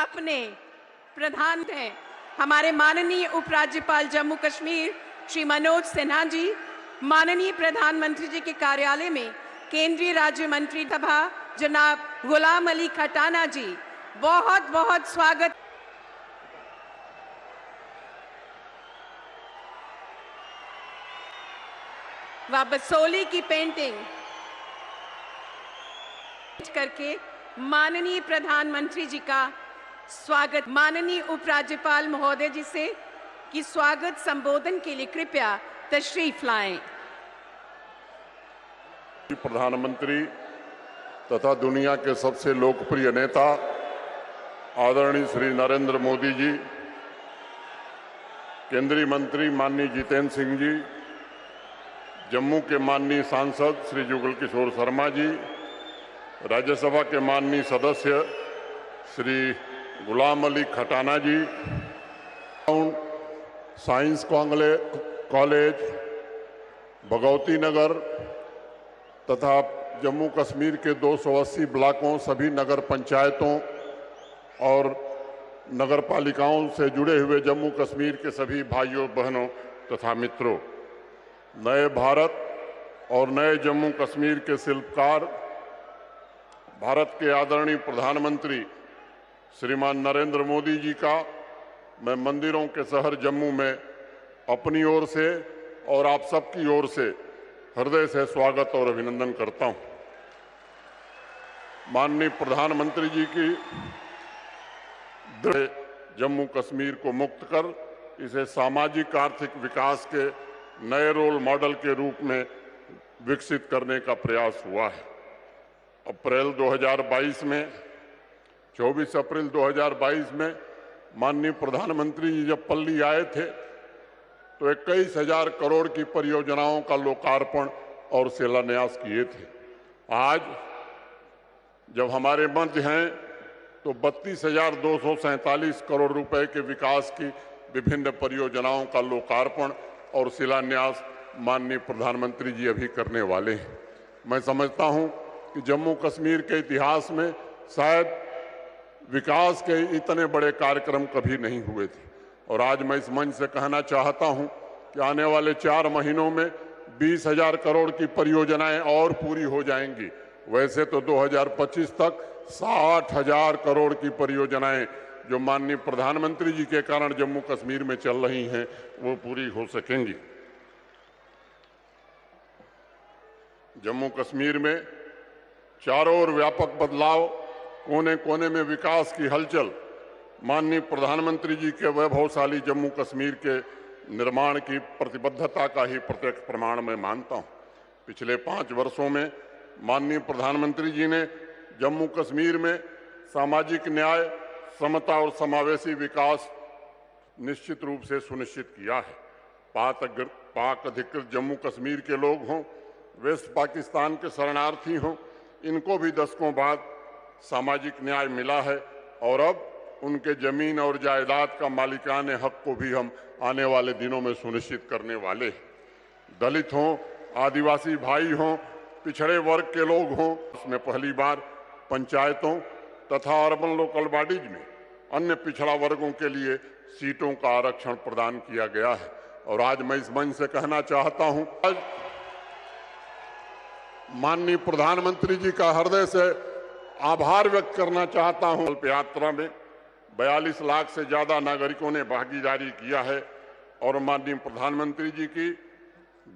अपने प्रधान हैं हमारे माननीय उपराज्यपाल जम्मू कश्मीर श्री मनोज सिन्हा जी, माननीय प्रधानमंत्री जी के कार्यालय में केंद्रीय राज्य मंत्री सभा जनाब गुलाम अली खटाना जी, बहुत बहुत स्वागत। व बसोली की पेंटिंग करके माननीय प्रधानमंत्री जी का स्वागत। माननीय उपराज्यपाल महोदय जी से कि स्वागत संबोधन के लिए कृपया तशरीफ लाएं। प्रधानमंत्री तथा दुनिया के सबसे लोकप्रिय नेता आदरणीय श्री नरेंद्र मोदी जी, केंद्रीय मंत्री माननीय जितेंद्र सिंह जी, जम्मू के माननीय सांसद श्री जुगल किशोर शर्मा जी, राज्यसभा के माननीय सदस्य श्री गुलाम अली खटाना जी, साइंस कॉलेज भगवती नगर तथा जम्मू कश्मीर के 280 ब्लॉकों, सभी नगर पंचायतों और नगर पालिकाओं से जुड़े हुए जम्मू कश्मीर के सभी भाइयों बहनों तथा मित्रों, नए भारत और नए जम्मू कश्मीर के शिल्पकार भारत के आदरणीय प्रधानमंत्री श्रीमान नरेंद्र मोदी जी का मैं मंदिरों के शहर जम्मू में अपनी ओर से और आप सबकी ओर से हृदय से स्वागत और अभिनंदन करता हूं। माननीय प्रधानमंत्री जी की जम्मू कश्मीर को मुक्त कर इसे सामाजिक आर्थिक विकास के नए रोल मॉडल के रूप में विकसित करने का प्रयास हुआ है। अप्रैल 2022 में 24 अप्रैल 2022 में माननीय प्रधानमंत्री जी जब पल्ली आए थे तो 21,000 करोड़ की परियोजनाओं का लोकार्पण और शिलान्यास किए थे। आज जब हमारे मंच हैं तो 32,247 करोड़ रुपए के विकास की विभिन्न परियोजनाओं का लोकार्पण और शिलान्यास माननीय प्रधानमंत्री जी अभी करने वाले हैं। मैं समझता हूं कि जम्मू कश्मीर के इतिहास में शायद विकास के इतने बड़े कार्यक्रम कभी नहीं हुए थे और आज मैं इस मंच से कहना चाहता हूं कि आने वाले 4 महीनों में 20,000 करोड़ की परियोजनाएं और पूरी हो जाएंगी। वैसे तो 2025 तक 60,000 करोड़ की परियोजनाएं जो माननीय प्रधानमंत्री जी के कारण जम्मू कश्मीर में चल रही हैं वो पूरी हो सकेंगी। जम्मू कश्मीर में चारों ओर व्यापक बदलाव, कोने कोने में विकास की हलचल माननीय प्रधानमंत्री जी के वैभवशाली जम्मू कश्मीर के निर्माण की प्रतिबद्धता का ही प्रत्यक्ष प्रमाण मैं मानता हूं। पिछले 5 वर्षों में माननीय प्रधानमंत्री जी ने जम्मू कश्मीर में सामाजिक न्याय, समता और समावेशी विकास निश्चित रूप से सुनिश्चित किया है। पाक अधिकृत जम्मू कश्मीर के लोग हों, वेस्ट पाकिस्तान के शरणार्थी हों, इनको भी दशकों बाद सामाजिक न्याय मिला है और अब उनके जमीन और जायदाद का मालिकाने हक को भी हम आने वाले दिनों में सुनिश्चित करने वाले हैं। दलित हों, आदिवासी भाई हों, पिछड़े वर्ग के लोग हों, उसमें पहली बार पंचायतों तथा अर्बन लोकल बॉडीज में अन्य पिछड़ा वर्गों के लिए सीटों का आरक्षण प्रदान किया गया है। और आज मैं इस मंच से कहना चाहता हूं, आज माननीय प्रधानमंत्री जी का हृदय से आभार व्यक्त करना चाहता हूं। कल्प यात्रा में 42 लाख से ज्यादा नागरिकों ने भागीदारी किया है और माननीय प्रधानमंत्री जी की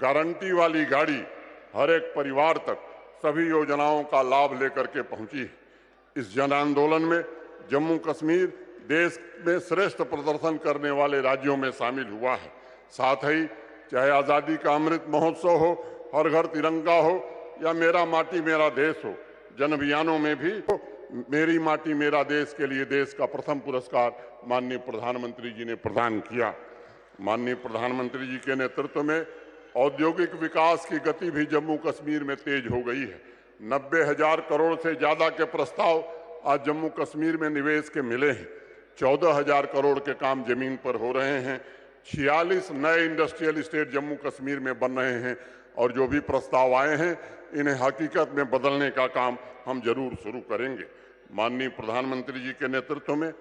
गारंटी वाली गाड़ी हर एक परिवार तक सभी योजनाओं का लाभ लेकर के पहुंची है। इस जन आंदोलन में जम्मू कश्मीर देश में श्रेष्ठ प्रदर्शन करने वाले राज्यों में शामिल हुआ है। साथ ही चाहे आजादी का अमृत महोत्सव हो, हर घर तिरंगा हो या मेरा माटी मेरा देश हो, जन अभियानों में भी मेरी माटी मेरा देश के लिए देश का प्रथम पुरस्कार माननीय प्रधानमंत्री जी ने प्रदान किया। माननीय प्रधानमंत्री जी के नेतृत्व में औद्योगिक विकास की गति भी जम्मू कश्मीर में तेज हो गई है। 90,000 करोड़ से ज्यादा के प्रस्ताव आज जम्मू कश्मीर में निवेश के मिले हैं। 14,000 करोड़ के काम जमीन पर हो रहे हैं। 46 नए इंडस्ट्रियल एस्टेट जम्मू कश्मीर में बन रहे हैं और जो भी प्रस्ताव आए हैं इन्हें हकीकत में बदलने का काम हम जरूर शुरू करेंगे। माननीय प्रधानमंत्री जी के नेतृत्व में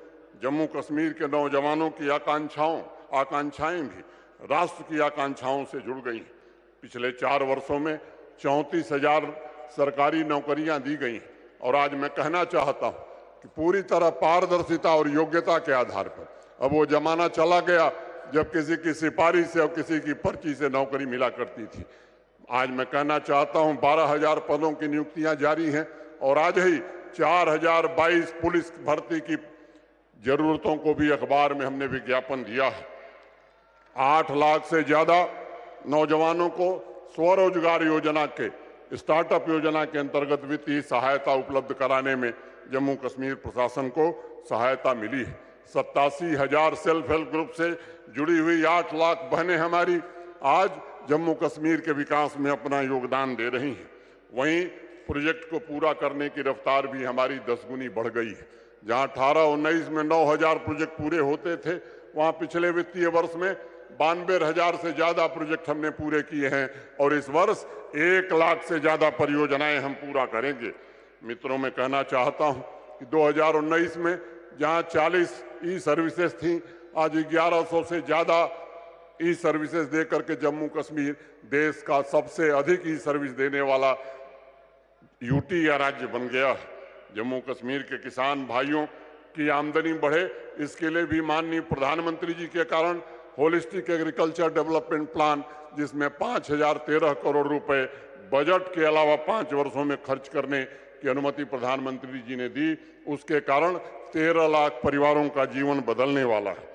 जम्मू कश्मीर के नौजवानों की आकांक्षाएं भी राष्ट्र की आकांक्षाओं से जुड़ गई हैं। पिछले 4 वर्षों में 34,000 सरकारी नौकरियां दी गई हैं और आज मैं कहना चाहता हूं कि पूरी तरह पारदर्शिता और योग्यता के आधार पर अब वो जमाना चला गया जब किसी की सिफारिश से और किसी की पर्ची से नौकरी मिला करती थी। आज मैं कहना चाहता हूं 12,000 पदों की नियुक्तियां जारी हैं और आज ही 4,022 पुलिस भर्ती की जरूरतों को भी अखबार में हमने विज्ञापन दिया है। 8 लाख से ज्यादा नौजवानों को स्वरोजगार योजना के स्टार्टअप योजना के अंतर्गत वित्तीय सहायता उपलब्ध कराने में जम्मू कश्मीर प्रशासन को सहायता मिली है। 87,000 सेल्फ हेल्प ग्रुप से जुड़ी हुई 8 लाख बहनें हमारी आज जम्मू कश्मीर के विकास में अपना योगदान दे रही हैं। वहीं प्रोजेक्ट को पूरा करने की रफ्तार भी हमारी 10 गुनी बढ़ गई है। जहां 18-19 में 9,000 प्रोजेक्ट पूरे होते थे, वहां पिछले वित्तीय वर्ष में 92,000 से ज्यादा प्रोजेक्ट हमने पूरे किए हैं और इस वर्ष 1 लाख से ज्यादा परियोजनाएं हम पूरा करेंगे। मित्रों, मैं कहना चाहता हूं कि 2019 में जहां 40 ई सर्विसेज थी, आज 1100 से ज्यादा ई सर्विसेज देकर के जम्मू कश्मीर देश का सबसे अधिक ई सर्विस देने वाला यूटी या राज्य बन गया है। जम्मू कश्मीर के किसान भाइयों की आमदनी बढ़े, इसके लिए भी माननीय प्रधानमंत्री जी के कारण होलिस्टिक एग्रीकल्चर डेवलपमेंट प्लान, जिसमें 5,013 करोड़ रुपए बजट के अलावा 5 वर्षों में खर्च करने की अनुमति प्रधानमंत्री जी ने दी, उसके कारण 13 लाख परिवारों का जीवन बदलने वाला है।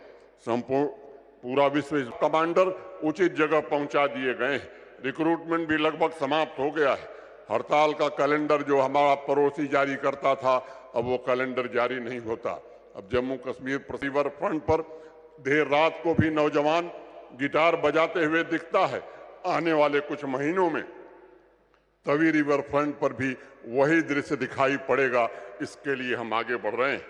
पूरा विश्व कमांडर उचित जगह पहुंचा दिए गए हैं। रिक्रूटमेंट भी लगभग समाप्त हो गया है। हड़ताल का कैलेंडर जो हमारा पड़ोसी जारी करता था, अब वो कैलेंडर जारी नहीं होता। अब जम्मू कश्मीर रिवर फ्रंट पर देर रात को भी नौजवान गिटार बजाते हुए दिखता है। आने वाले कुछ महीनों में तवी रिवर फ्रंट पर भी वही दृश्य दिखाई पड़ेगा। इसके लिए हम आगे बढ़ रहे हैं।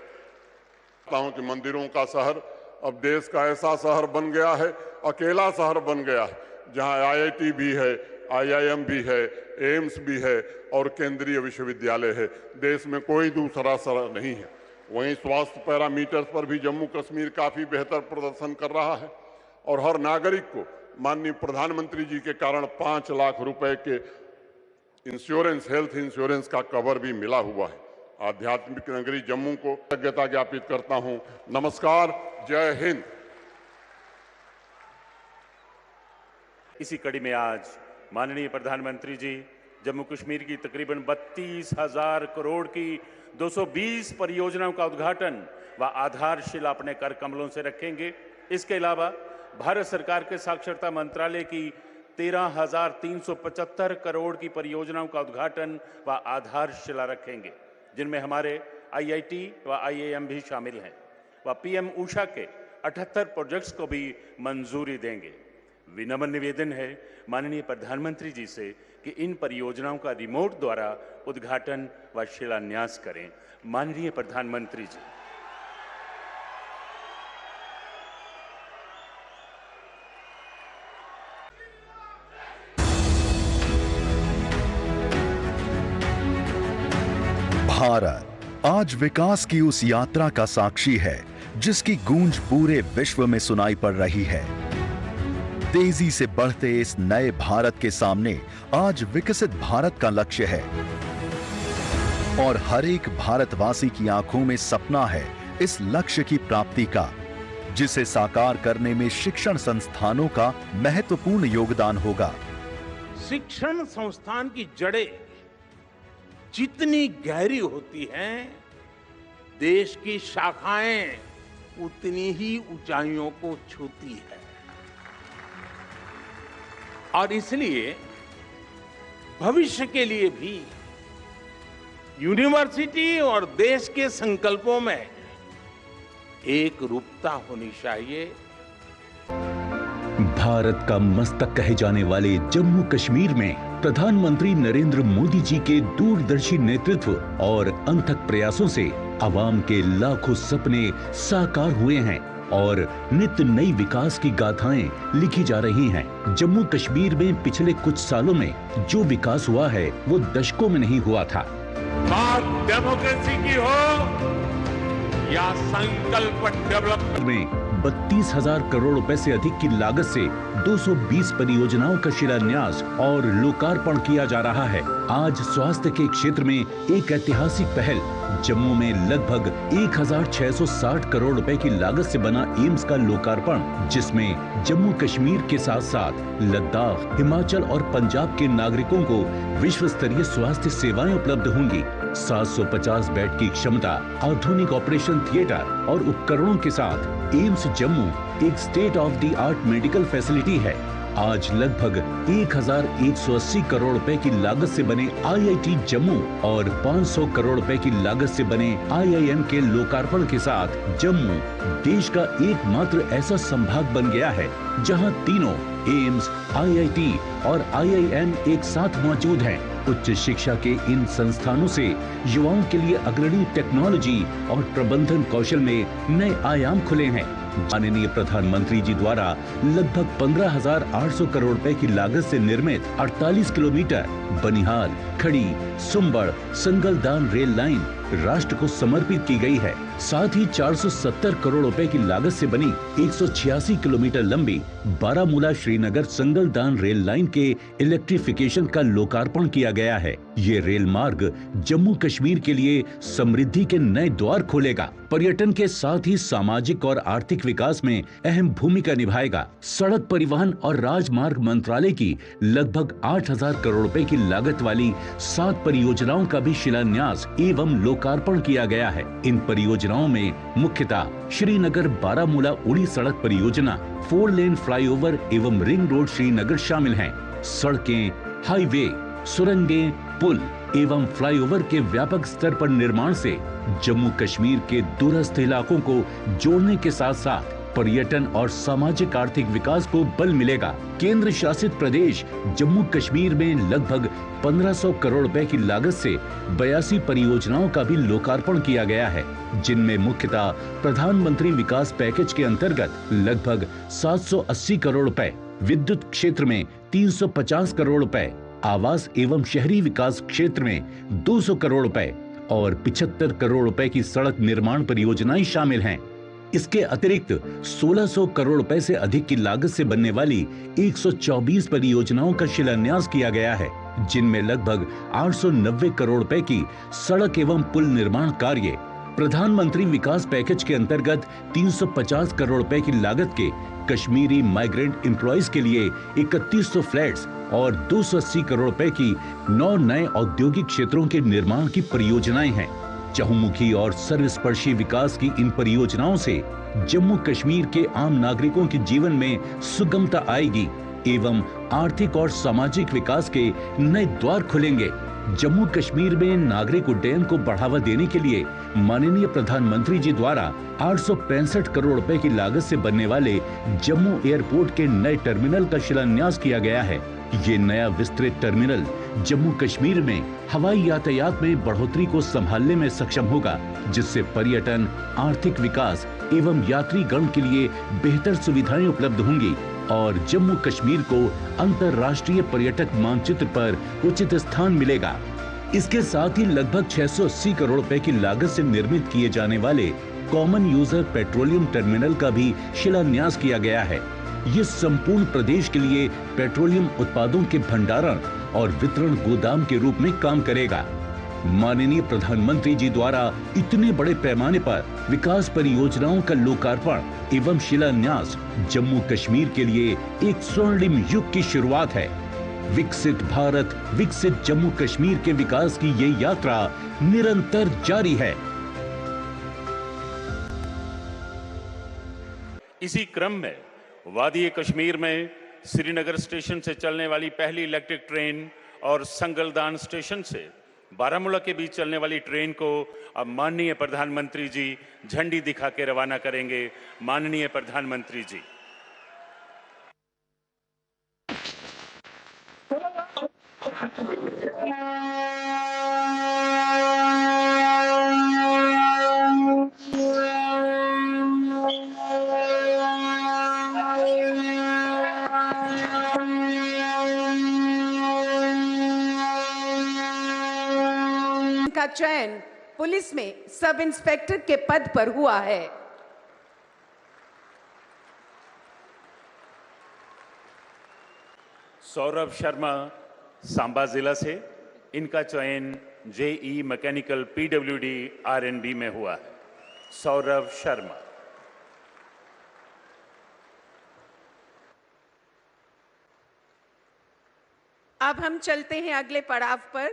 कि मंदिरों का शहर अब देश का ऐसा शहर बन गया है, अकेला शहर बन गया है, जहां IIT भी है, IIM भी है, एम्स भी है और केंद्रीय विश्वविद्यालय है। देश में कोई दूसरा शहर नहीं है। वहीं स्वास्थ्य पैरामीटर्स पर भी जम्मू कश्मीर काफी बेहतर प्रदर्शन कर रहा है और हर नागरिक को माननीय प्रधानमंत्री जी के कारण 5 लाख रुपए के इंश्योरेंस, हेल्थ इंश्योरेंस का कवर भी मिला हुआ है। आध्यात्मिक नगरी जम्मू को कृतज्ञता ज्ञापित करता हूं। नमस्कार, जय हिंद। इसी कड़ी में आज माननीय प्रधानमंत्री जी जम्मू कश्मीर की तकरीबन 32,000 करोड़ की 220 परियोजनाओं का उद्घाटन व आधारशिला अपने कर कमलों से रखेंगे। इसके अलावा भारत सरकार के साक्षरता मंत्रालय की 13,375 करोड़ की परियोजनाओं का उद्घाटन व आधारशिला रखेंगे, जिनमें हमारे IIT व IIM भी शामिल हैं। व PM ऊषा के 78 प्रोजेक्ट्स को भी मंजूरी देंगे। विनम्र निवेदन है माननीय प्रधानमंत्री जी से कि इन परियोजनाओं का रिमोट द्वारा उद्घाटन व शिलान्यास करें। माननीय प्रधानमंत्री जी। भारत आज विकास की उस यात्रा का साक्षी है जिसकी गूंज पूरे विश्व में सुनाई पड़ रही है। तेजी से बढ़ते इस नए भारत के सामने आज विकसित भारत का लक्ष्य है और हर एक भारतवासी की आंखों में सपना है इस लक्ष्य की प्राप्ति का, जिसे साकार करने में शिक्षण संस्थानों का महत्वपूर्ण योगदान होगा। शिक्षण संस्थान की जड़ें जितनी गहरी होती हैं, देश की शाखाएं उतनी ही ऊंचाइयों को छूती है। और इसलिए भविष्य के लिए भी यूनिवर्सिटी और देश के संकल्पों में एक रूपता होनी चाहिए। भारत का मस्तक कहे जाने वाले जम्मू कश्मीर में प्रधानमंत्री नरेंद्र मोदी जी के दूरदर्शी नेतृत्व और अनथक प्रयासों से आवाम के लाखों सपने साकार हुए हैं और नित्य नई विकास की गाथाएं लिखी जा रही हैं। जम्मू कश्मीर में पिछले कुछ सालों में जो विकास हुआ है वो दशकों में नहीं हुआ था। बात डेमोक्रेसी की हो या संकल्प डेवलपमेंट में 32,000 करोड़ रुपए से अधिक की लागत से 220 परियोजनाओं का शिलान्यास और लोकार्पण किया जा रहा है। आज स्वास्थ्य के क्षेत्र में एक ऐतिहासिक पहल, जम्मू में लगभग 1,660 करोड़ रुपए की लागत से बना एम्स का लोकार्पण, जिसमें जम्मू कश्मीर के साथ साथ लद्दाख, हिमाचल और पंजाब के नागरिकों को विश्व स्तरीय स्वास्थ्य सेवाएं उपलब्ध होंगी। 750 बेड की क्षमता, आधुनिक ऑपरेशन थिएटर और उपकरणों के साथ एम्स जम्मू एक state of the art medical facility है। आज लगभग 1,180 करोड़ रुपए की लागत से बने IIT जम्मू और 500 करोड़ रुपए की लागत से बने IIM के लोकार्पण के साथ जम्मू देश का एकमात्र ऐसा संभाग बन गया है जहां तीनों एम्स, IIT और IIM एक साथ मौजूद हैं। उच्च शिक्षा के इन संस्थानों से युवाओं के लिए अग्रणी टेक्नोलॉजी और प्रबंधन कौशल में नए आयाम खुले हैं। माननीय प्रधानमंत्री जी द्वारा लगभग 15,800 करोड़ रुपए की लागत से निर्मित 48 किलोमीटर बनिहाल, खड़ी, सुंबड़, संगलदान रेल लाइन राष्ट्र को समर्पित की गई है। साथ ही 470 करोड़ रुपए की लागत से बनी 186 किलोमीटर लंबी बारामूला श्रीनगर संगलदान रेल लाइन के इलेक्ट्रिफिकेशन का लोकार्पण किया गया है। ये रेल मार्ग जम्मू कश्मीर के लिए समृद्धि के नए द्वार खोलेगा, पर्यटन के साथ ही सामाजिक और आर्थिक विकास में अहम भूमिका निभाएगा। सड़क परिवहन और राजमार्ग मंत्रालय की लगभग 8,000 करोड़ रुपए की लागत वाली 7 परियोजनाओं का भी शिलान्यास एवं लोकार्पण किया गया है। इन परियोजनाओं में मुख्यतः श्रीनगर बारामूला उड़ी सड़क परियोजना, 4 लेन फ्लाईओवर एवं रिंग रोड श्रीनगर शामिल हैं। सड़कें, हाईवे, सुरंगें, पुल एवं फ्लाईओवर के व्यापक स्तर पर निर्माण से जम्मू कश्मीर के दूरस्थ इलाकों को जोड़ने के साथ साथ पर्यटन और सामाजिक आर्थिक विकास को बल मिलेगा। केंद्र शासित प्रदेश जम्मू कश्मीर में लगभग 1,500 करोड़ रुपए की लागत से 82 परियोजनाओं का भी लोकार्पण किया गया है, जिनमें मुख्यतः प्रधानमंत्री विकास पैकेज के अंतर्गत लगभग 780 करोड़ रुपए, विद्युत क्षेत्र में 350 करोड़ रुपए, आवास एवं शहरी विकास क्षेत्र में 200 करोड़ रुपए और 75 करोड़ रुपए की सड़क निर्माण परियोजनाएं शामिल हैं। इसके अतिरिक्त 1,600 करोड़ रुपए से अधिक की लागत से बनने वाली 124 परियोजनाओं का शिलान्यास किया गया है, जिनमें लगभग 890 करोड़ रुपए की सड़क एवं पुल निर्माण कार्य, प्रधानमंत्री विकास पैकेज के अंतर्गत 350 करोड़ रुपए की लागत के कश्मीरी माइग्रेंट एम्प्लॉइज के लिए 3100 फ्लैट्स और 280 करोड़ रुपए की 9 नए औद्योगिक क्षेत्रों के निर्माण की परियोजनाएं हैं। चहुमुखी और सर्वस्पर्शी विकास की इन परियोजनाओं से जम्मू कश्मीर के आम नागरिकों के जीवन में सुगमता आएगी एवं आर्थिक और सामाजिक विकास के नए द्वार खुलेंगे। जम्मू कश्मीर में नागरिक उड्डयन को बढ़ावा देने के लिए माननीय प्रधानमंत्री जी द्वारा 865 करोड़ रुपए की लागत से बनने वाले जम्मू एयरपोर्ट के नए टर्मिनल का शिलान्यास किया गया है। ये नया विस्तृत टर्मिनल जम्मू कश्मीर में हवाई यातायात में बढ़ोतरी को संभालने में सक्षम होगा, जिससे पर्यटन, आर्थिक विकास एवं यात्री गण के लिए बेहतर सुविधाएं उपलब्ध होंगी और जम्मू कश्मीर को अंतर्राष्ट्रीय पर्यटक मानचित्र पर उचित स्थान मिलेगा। इसके साथ ही लगभग 680 करोड़ रुपए की लागत से निर्मित किए जाने वाले कॉमन यूजर पेट्रोलियम टर्मिनल का भी शिलान्यास किया गया है। ये संपूर्ण प्रदेश के लिए पेट्रोलियम उत्पादों के भंडारण और वितरण गोदाम के रूप में काम करेगा। माननीय प्रधानमंत्री जी द्वारा इतने बड़े पैमाने पर विकास परियोजनाओं का लोकार्पण एवं शिलान्यास जम्मू कश्मीर के लिए एक स्वर्णिम युग की शुरुआत है। विकसित भारत, विकसित जम्मू कश्मीर के विकास की ये यात्रा निरंतर जारी है। इसी क्रम में वादी कश्मीर में श्रीनगर स्टेशन से चलने वाली पहली इलेक्ट्रिक ट्रेन और संगलदान स्टेशन से बारामूला के बीच चलने वाली ट्रेन को अब माननीय प्रधानमंत्री जी झंडी दिखा के रवाना करेंगे। माननीय प्रधानमंत्री जी। का चयन पुलिस में सब इंस्पेक्टर के पद पर हुआ है। सौरभ शर्मा सांबा जिला से, इनका चयन जेई मैकेनिकल पीडब्ल्यूडी आरएनबी में हुआ है। सौरभ शर्मा। अब हम चलते हैं अगले पड़ाव पर,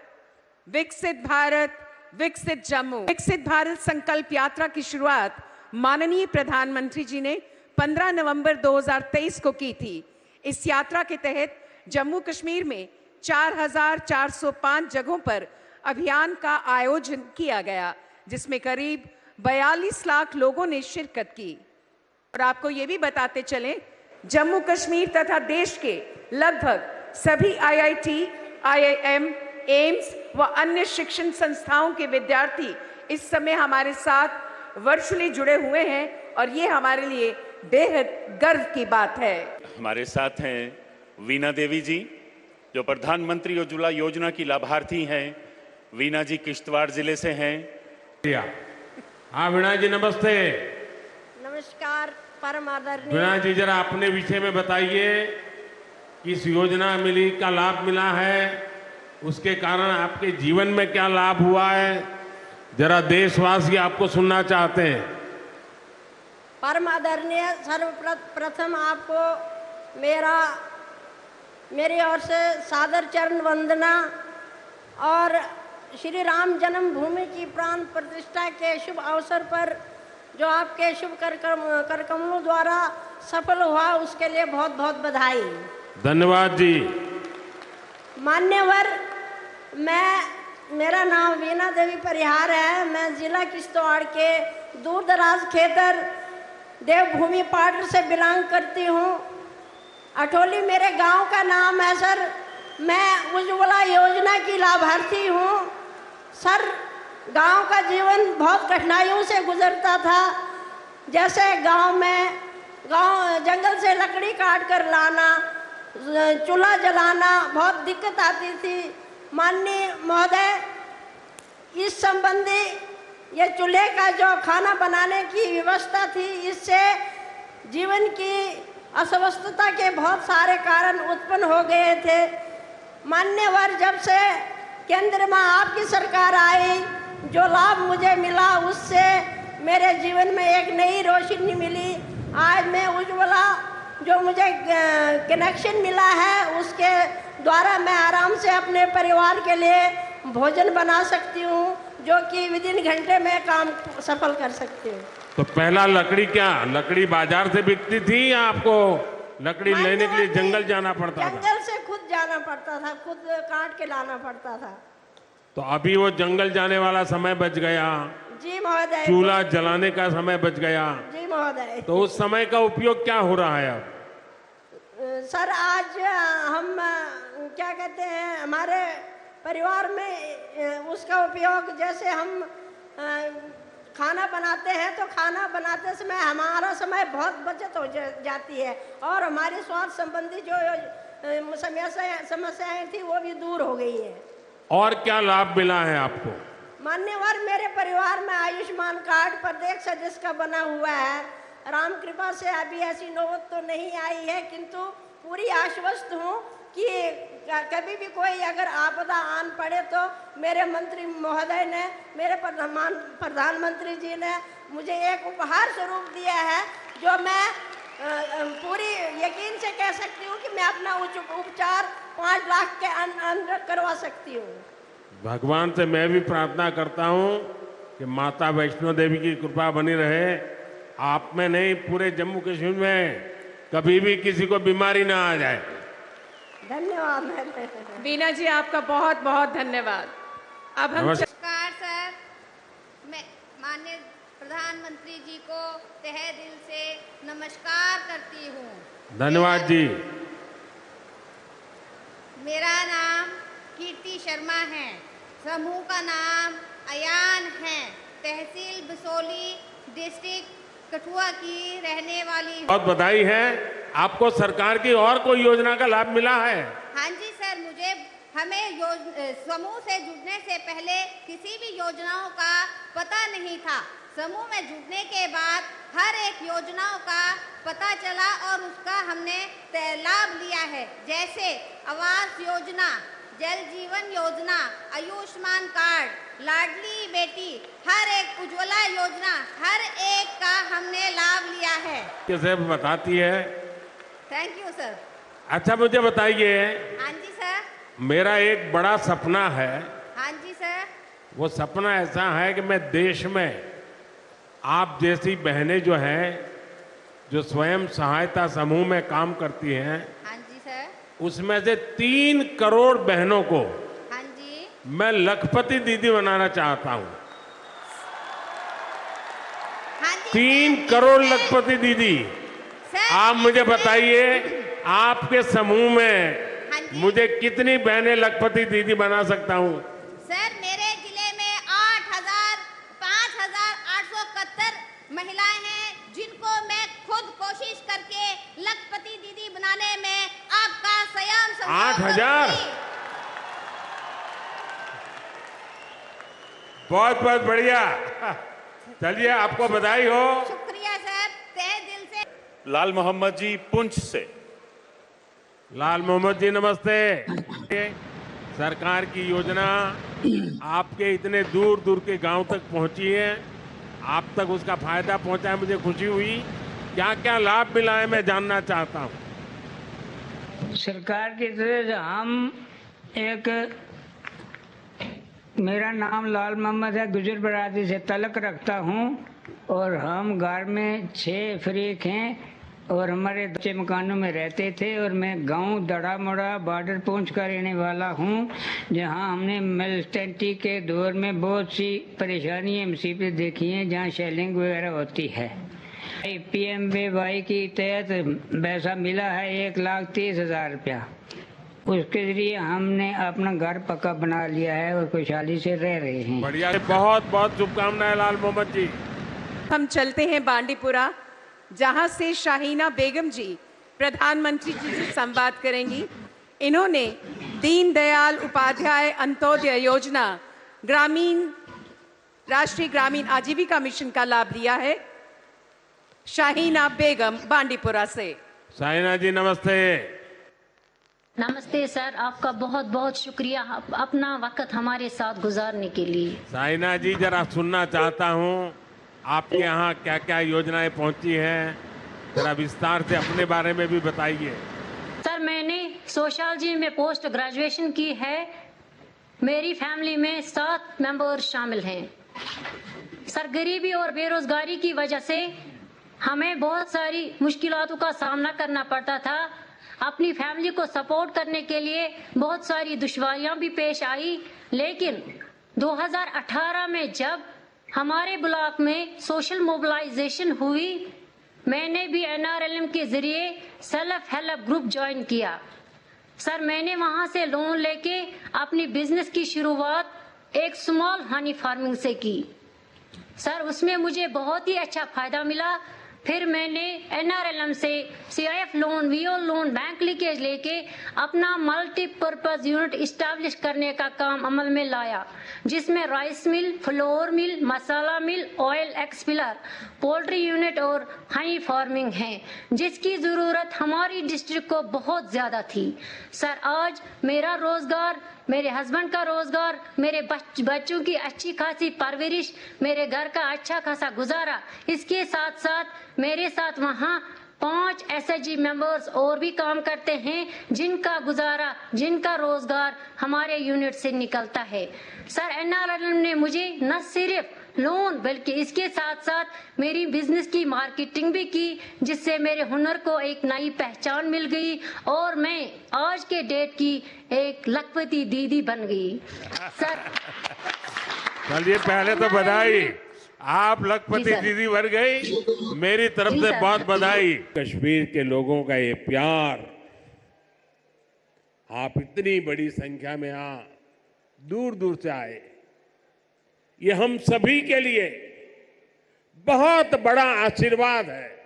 विकसित भारत विकसित जम्मू। विकसित भारत संकल्प यात्रा की शुरुआत माननीय प्रधानमंत्री जी ने 15 नवंबर 2023 को की थी। इस यात्रा के तहत जम्मू कश्मीर में 4,405 जगहों पर अभियान का आयोजन किया गया, जिसमें करीब 42 लाख लोगों ने शिरकत की। और आपको ये भी बताते चलें, जम्मू कश्मीर तथा देश के लगभग सभी IIT, IIM, एम्स व अन्य शिक्षण संस्थाओं के विद्यार्थी इस समय हमारे साथ वर्चुअली जुड़े हुए हैं और ये हमारे लिए बेहद गर्व की बात है। हमारे साथ हैं वीणा देवी जी, जो प्रधानमंत्री उज्ज्वला योजना की लाभार्थी हैं। वीणा जी किश्तवाड़ जिले से हैं। हाँ वीणा जी नमस्ते। नमस्कार परम आदरणीय। वीणा जी जरा अपने विषय में बताइए, किस योजना मिली का लाभ मिला है, उसके कारण आपके जीवन में क्या लाभ हुआ है, जरा देशवासी आपको सुनना चाहते हैं। परम आदरणीय, सर्वप्रथम आपको मेरी ओर से सादर चरण वंदना और श्री राम जन्मभूमि की प्राण प्रतिष्ठा के शुभ अवसर पर जो आपके शुभ करकमलों द्वारा सफल हुआ, उसके लिए बहुत बहुत बधाई। धन्यवाद जी। मान्यवर, मेरा नाम वीणा देवी परिहार है। मैं जिला किश्तवाड़ के दूर दराज खेतर देवभूमि पाटर से बिलोंग करती हूँ। अठोली मेरे गांव का नाम है सर। मैं उज्ज्वला योजना की लाभार्थी हूँ सर। गांव का जीवन बहुत कठिनाइयों से गुजरता था। जैसे गांव जंगल से लकड़ी काट कर लाना, चूल्हा जलाना, बहुत दिक्कत आती थी। माननीय महोदय, इस संबंधी ये चूल्हे का जो खाना बनाने की व्यवस्था थी, इससे जीवन की अस्वस्थता के बहुत सारे कारण उत्पन्न हो गए थे। मान्यवर, जब से केंद्र में आपकी सरकार आई, जो लाभ मुझे मिला उससे मेरे जीवन में एक नई रोशनी मिली। आज मैं उज्ज्वला जो मुझे कनेक्शन मिला है, उसके द्वारा मैं आराम से अपने परिवार के लिए भोजन बना सकती हूँ, जो कि विदिन घंटे में काम सफल कर सकती हूँ। तो पहला लकड़ी बाजार से बिकती थी या आपको लकड़ी लेने के लिए जंगल जाना पड़ता था? जंगल से खुद जाना पड़ता था, खुद काट के लाना पड़ता था। तो अभी वो जंगल जाने वाला समय बच गया। जी महोदय। चूल्हा जलाने का समय बच गया। जी महोदय। तो उस समय का उपयोग क्या हो रहा है अब? सर, आज हम क्या कहते हैं, हमारे परिवार में उसका उपयोग, जैसे हम खाना बनाते हैं तो खाना बनाते समय हमारा समय बहुत बचत हो जाती है और हमारी स्वास्थ्य संबंधी जो समस्याएं थी वो भी दूर हो गई है। और क्या लाभ मिला है आपको? मान्यवर, मेरे परिवार में आयुष्मान कार्ड प्रत्येक सदस्य का बना हुआ है। राम कृपा से अभी ऐसी नौबत तो नहीं आई है, किंतु पूरी आश्वस्त हूँ कि कभी भी कोई अगर आपदा आन पड़े तो मेरे मंत्री महोदय ने, मेरे प्रधानमंत्री जी ने मुझे एक उपहार स्वरूप दिया है, जो मैं पूरी यकीन से कह सकती हूँ कि मैं अपना उपचार 5 लाख के अंदर करवा सकती हूँ। भगवान से मैं भी प्रार्थना करता हूँ कि माता वैष्णो देवी की कृपा बनी रहे आप में, नहीं पूरे जम्मू कश्मीर में कभी भी किसी को बीमारी ना आ जाए। धन्यवाद वीणा जी, आपका बहुत बहुत धन्यवाद। अब हम नमस्कार सर, मैं माननीय प्रधानमंत्री जी को तहे दिल से नमस्कार करती हूँ। धन्यवाद जी। मेरा नाम कीर्ति शर्मा है, समूह का नाम अयान है, तहसील बसोली, डिस्ट्रिक्ट कठुआ की रहने वाली। बहुत बधाई है। आपको सरकार की और कोई योजना का लाभ मिला है? हाँ जी सर, मुझे हमें समूह से जुड़ने से पहले किसी भी योजनाओं का पता नहीं था। समूह में जुड़ने के बाद हर एक योजनाओं का पता चला और उसका हमने लाभ लिया है। जैसे आवास योजना, जल जीवन योजना, आयुष्मान कार्ड, लाडली बेटी, हर एक उज्ज्वला योजना, हर एक का हमने लाभ लिया है। कैसे बताती है? Thank you sir. अच्छा मुझे बताइए, हाँ जी सर। मेरा एक बड़ा सपना है। हाँ जी सर। वो सपना ऐसा है कि मैं देश में आप जैसी बहनें जो हैं, जो स्वयं सहायता समूह में काम करती हैं, हाँ जी सर। उसमें से 3 करोड़ बहनों को हाँ जी। मैं लखपति दीदी बनाना चाहता हूं। हाँ जी 3 करोड़ लखपति दीदी। सर, आप मुझे बताइए, आपके समूह में हाँ जी। मुझे कितनी बहनें लखपति दीदी बना सकता हूं? सर, मेरे जिले में 5,871 महिलाएं हैं जिनको मैं खुद कोशिश करके लखपति दीदी बनाने में आपका स्वयं सहयोग 8,000? करूंगी। बहुत बहुत बढ़िया। चलिए, आपको बधाई हो। शुक्रिया सर, तहे दिल से। लाल मोहम्मद जी पुंछ से। लाल मोहम्मद जी नमस्ते। सरकार की योजना आपके इतने दूर दूर के गांव तक पहुंची है, आप तक उसका फायदा पहुंचा है, मुझे खुशी हुई। क्या क्या लाभ मिला है मैं जानना चाहता हूं। सरकार की तरफ से हम मेरा नाम लाल मोहम्मद है, गुजर बरादरी से तलक रखता हूं और हम घर में 6 फरीक हैं और हमारे बच्चे मकानों में रहते थे और मैं गांव दड़ा मोड़ा बॉर्डर पुंछ का रहने वाला हूं, जहां हमने मिलिटेंटी के दौर में बहुत सी परेशानियां मुसीबतें देखी हैं, जहां शेलिंग वगैरह होती है। PMVY की तहत पैसा मिला है 1,30,000 रुपया। उसके जरिए हमने अपना घर पक्का बना लिया है और खुशहाली से रह रहे हैं। बढ़िया, बहुत बहुत शुभकामनाएं लाल मोहम्मद जी। हम चलते हैं बांडीपुरा, जहां से शाहीना बेगम जी प्रधानमंत्री जी से संवाद करेंगी। इन्होंने दीनदयाल उपाध्याय अंत्योदय योजना राष्ट्रीय ग्रामीण आजीविका मिशन का लाभ लिया है। शाहीना बेगम बांडीपुरा से। शाहीना जी नमस्ते। नमस्ते सर, आपका बहुत बहुत शुक्रिया अपना वक्त हमारे साथ गुजारने के लिए। शाहीना जी, जरा सुनना चाहता हूँ आपके यहाँ क्या क्या योजनाएं पहुंची हैं, जरा विस्तार से अपने बारे में भी बताइए। सर, मैंने सोशियोलॉजी में पोस्ट ग्रेजुएशन की है। मेरी फैमिली में 7 मेंबर शामिल हैं। सर, गरीबी और बेरोजगारी की वजह से हमें बहुत सारी मुश्किलातों का सामना करना पड़ता था। अपनी फैमिली को सपोर्ट करने के लिए बहुत सारी दुश्वारियां भी पेश आई, लेकिन 2018 में जब हमारे ब्लॉक में सोशल मोबिलाइजेशन हुई, मैंने भी NRLM के जरिए सेल्फ हेल्प ग्रुप ज्वाइन किया। सर, मैंने वहां से लोन लेके अपनी बिजनेस की शुरुआत एक स्मॉल हनी फार्मिंग से की। सर, उसमें मुझे बहुत ही अच्छा फायदा मिला। फिर मैंने NRLM से CIF loan, VO loan, bank leakage लेके अपना मल्टीपर्पज यूनिट इस्टेब्लिश करने का काम अमल में लाया, जिसमें राइस मिल, फ्लोर मिल, मसाला मिल, ऑयल एक्सपिलर, पोल्ट्री यूनिट और हनी फार्मिंग है, जिसकी जरूरत हमारी डिस्ट्रिक्ट को बहुत ज्यादा थी। सर, आज मेरा रोजगार, मेरे हस्बैंड का रोजगार, मेरे बच्चों की अच्छी खासी परवरिश, मेरे घर का अच्छा खासा गुजारा, इसके साथ साथ मेरे साथ वहाँ 5 SHG मेंबर्स और भी काम करते हैं, जिनका गुजारा, जिनका रोजगार हमारे यूनिट से निकलता है। सर, NRLM ने मुझे न सिर्फ लोन बल्कि इसके साथ साथ मेरी बिजनेस की मार्केटिंग भी की, जिससे मेरे हुनर को एक नई पहचान मिल गई और मैं आज के डेट की एक लखपति दीदी बन गई। सर, चलिए पहले तो बधाई, आप लखपति दीदी बन गई। मेरी तरफ से बहुत बधाई। कश्मीर के लोगों का ये प्यार, आप इतनी बड़ी संख्या में यहाँ दूर दूर से आए, ये हम सभी के लिए बहुत बड़ा आशीर्वाद है।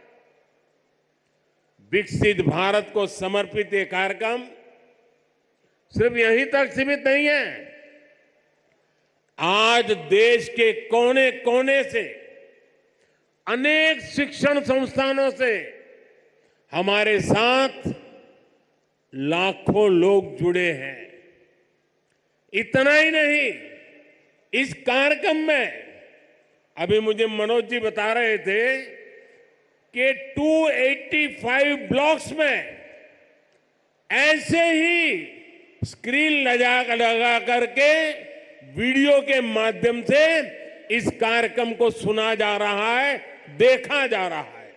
विकसित भारत को समर्पित ये कार्यक्रम सिर्फ यहीं तक सीमित नहीं है। आज देश के कोने कोने से, अनेक शिक्षण संस्थानों से हमारे साथ लाखों लोग जुड़े हैं। इतना ही नहीं, इस कार्यक्रम में अभी मुझे मनोज जी बता रहे थे कि 285 ब्लॉक्स में ऐसे ही स्क्रीन लगा करके वीडियो के माध्यम से इस कार्यक्रम को सुना जा रहा है, देखा जा रहा है।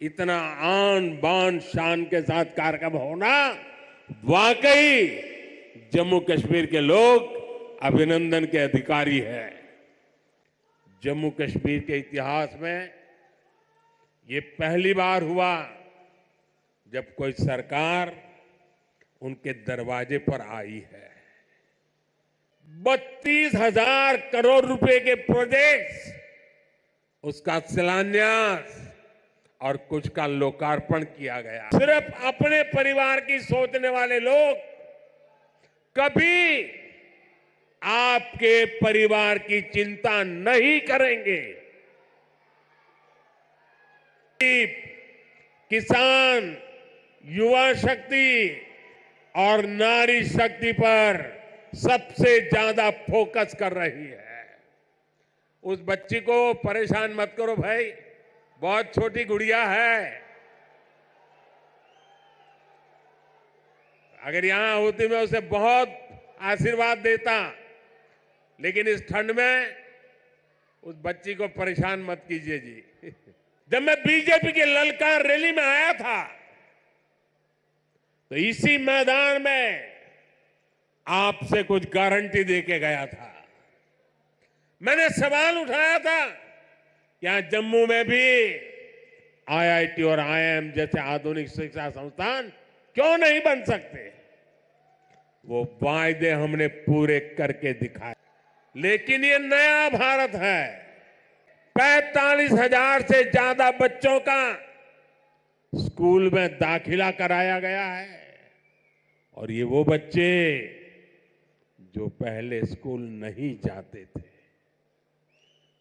इतना आन बान शान के साथ कार्यक्रम होना वाकई जम्मू कश्मीर के लोग अभिनंदन के अधिकारी हैं। जम्मू कश्मीर के इतिहास में ये पहली बार हुआ जब कोई सरकार उनके दरवाजे पर आई है। 32,000 करोड़ रुपए के प्रोजेक्ट्स, उसका शिलान्यास और कुछ का लोकार्पण किया गया। सिर्फ अपने परिवार की सोचने वाले लोग कभी आपके परिवार की चिंता नहीं करेंगे। किसान, युवा शक्ति और नारी शक्ति पर सबसे ज्यादा फोकस कर रही है। उस बच्ची को परेशान मत करो भाई, बहुत छोटी गुड़िया है। अगर यहां होती मैं उसे बहुत आशीर्वाद देता, लेकिन इस ठंड में उस बच्ची को परेशान मत कीजिए जी। जब मैं बीजेपी की ललकार रैली में आया था तो इसी मैदान में आपसे कुछ गारंटी देके गया था। मैंने सवाल उठाया था कि यहां जम्मू में भी आईआईटी और आईआईएम जैसे आधुनिक शिक्षा संस्थान क्यों नहीं बन सकते। वो वायदे हमने पूरे करके दिखाए। लेकिन ये नया भारत है। 45,000 से ज्यादा बच्चों का स्कूल में दाखिला कराया गया है, और ये वो बच्चे जो पहले स्कूल नहीं जाते थे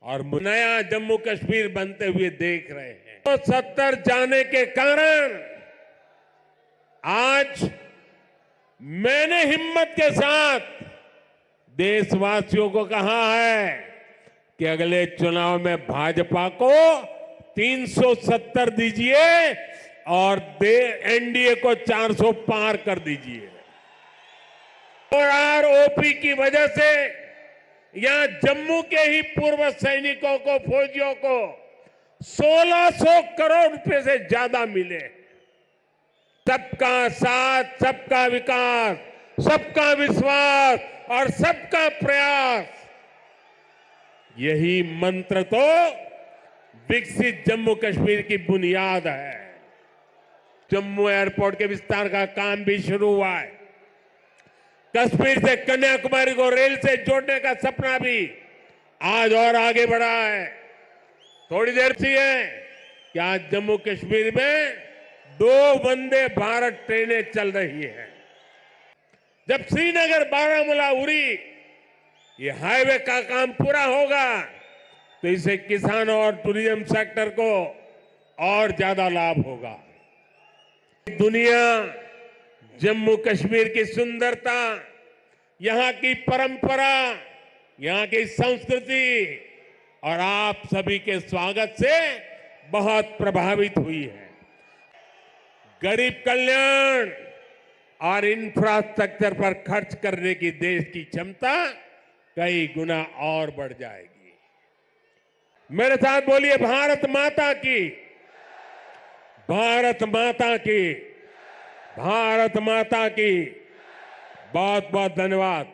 और नया जम्मू कश्मीर बनते हुए देख रहे हैं। तो 70 जाने के कारण आज मैंने हिम्मत के साथ देशवासियों को कहा है कि अगले चुनाव में भाजपा को 370 दीजिए और एनडीए को 400 पार कर दीजिए। और आरओपी की वजह से यहां जम्मू के ही पूर्व सैनिकों को, फौजियों को 1600 करोड़ रुपए से ज्यादा मिले। सबका साथ, सबका विकास, सबका विश्वास और सबका प्रयास, यही मंत्र तो विकसित जम्मू कश्मीर की बुनियाद है। जम्मू एयरपोर्ट के विस्तार का काम भी शुरू हुआ है। कश्मीर से कन्याकुमारी को रेल से जोड़ने का सपना भी आज और आगे बढ़ा है। थोड़ी देर से है कि आज जम्मू कश्मीर में 2 वंदे भारत ट्रेनें चल रही हैं। जब श्रीनगर, बारामूला, उरी ये हाईवे का काम पूरा होगा तो इससे किसानों और टूरिज्म सेक्टर को और ज्यादा लाभ होगा। दुनिया जम्मू कश्मीर की सुंदरता, यहां की परंपरा, यहां की संस्कृति और आप सभी के स्वागत से बहुत प्रभावित हुई है। गरीब कल्याण और इंफ्रास्ट्रक्चर पर खर्च करने की देश की क्षमता कई गुना और बढ़ जाएगी। मेरे साथ बोलिए, भारत माता की, भारत माता की, भारत माता की। बहुत बहुत धन्यवाद।